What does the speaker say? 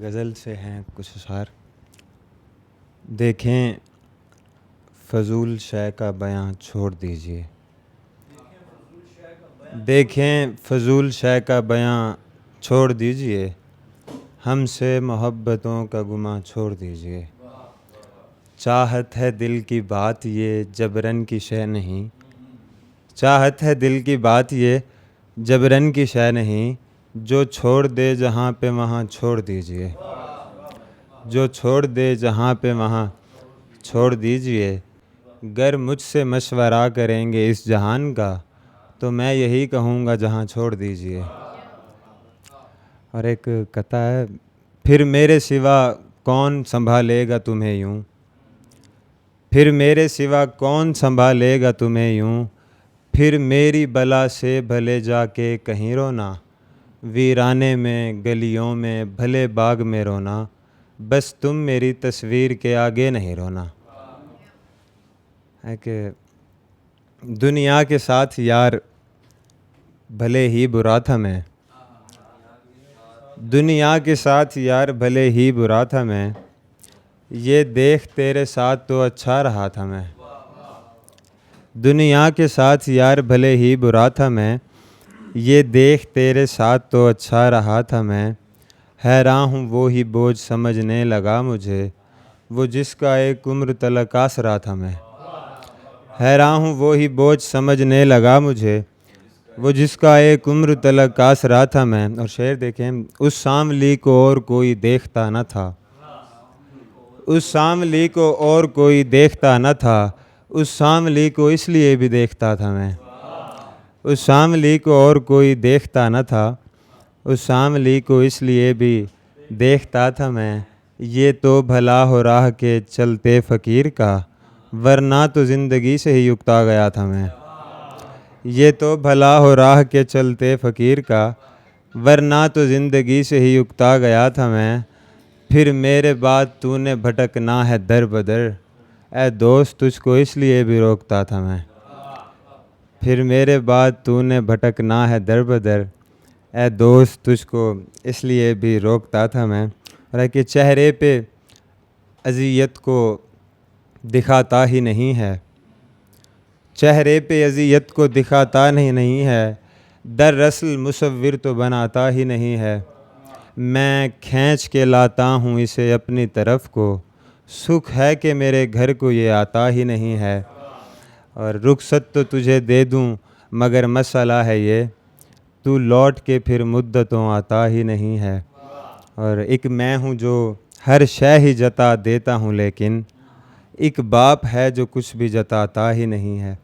गज़ल से हैं कुछ अशार। देखें फ़ज़ूल शय का बयां छोड़ दीजिए, देखें फ़ज़ूल शय का बयां छोड़ दीजिए, हमसे मोहब्बतों का गुमां छोड़ दीजिए। चाहत है दिल की बात ये जबरन की शय नहीं, चाहत है दिल की बात ये जबरन की शय नहीं, जो छोड़ दे जहाँ पे वहाँ छोड़ दीजिए, जो छोड़ दे जहाँ पे वहाँ छोड़ दीजिए। गर मुझसे मशवरा करेंगे इस जहान का, तो मैं यही कहूँगा जहाँ छोड़ दीजिए। और एक कथा है, फिर मेरे सिवा कौन संभालेगा तुम्हें यूँ, फिर मेरे सिवा कौन संभालेगा तुम्हें यूँ, फिर मेरी बला से भले जाके कहीं रोना, वीराने में गलियों में भले बाग में रोना, बस तुम मेरी तस्वीर के आगे नहीं रोना। है कि दुनिया के साथ यार भले ही बुरा था मैं, दुनिया के साथ यार भले ही बुरा था मैं, ये देख तेरे साथ तो अच्छा रहा था मैं। दुनिया के साथ यार भले ही बुरा था मैं, ये देख तेरे साथ तो अच्छा रहा था मैं। हैरान हूँ वो ही बोझ समझने लगा मुझे, वो जिसका एक उम्र तलक आसरा था मैं। हैरान हूँ वो ही बोझ समझने लगा मुझे, वो जिसका एक उम्र तलक आसरा था मैं। और शेर देखें, उस सांवली को और कोई देखता न था, उस सांवली को और कोई देखता न था, उस सांवली को इसलिए भी देखता था मैं। उस सांवली को और कोई देखता न था, उस सांवली को इसलिए भी देखता था मैं। ये तो भला हो राह के चलते फ़कीर का, वरना तो ज़िंदगी से ही उकता गया था मैं। ये तो भला हो राह के चलते फ़कीर का, वरना तो ज़िंदगी से ही उकता गया था मैं। फिर मेरे बाद तूने भटकना है दर बदर, ए दोस्त तुझको इसलिए भी रोकता था मैं। फिर मेरे बाद तूने भटकना है दर बदर, ए दोस्त तुझको इसलिए भी रोकता था मैं। और कि चेहरे पे अज़ियत को दिखाता ही नहीं है, चेहरे पे अज़ियत को दिखाता नहीं है, दरअसल मुसव्विर तो बनाता ही नहीं है। मैं खींच के लाता हूँ इसे अपनी तरफ को, सुख है कि मेरे घर को ये आता ही नहीं है। और रुखसत तो तुझे दे दूँ मगर मसला है ये, तू लौट के फिर मुद्दतों आता ही नहीं है। और एक मैं हूँ जो हर शय ही जता देता हूँ, लेकिन एक बाप है जो कुछ भी जताता ही नहीं है।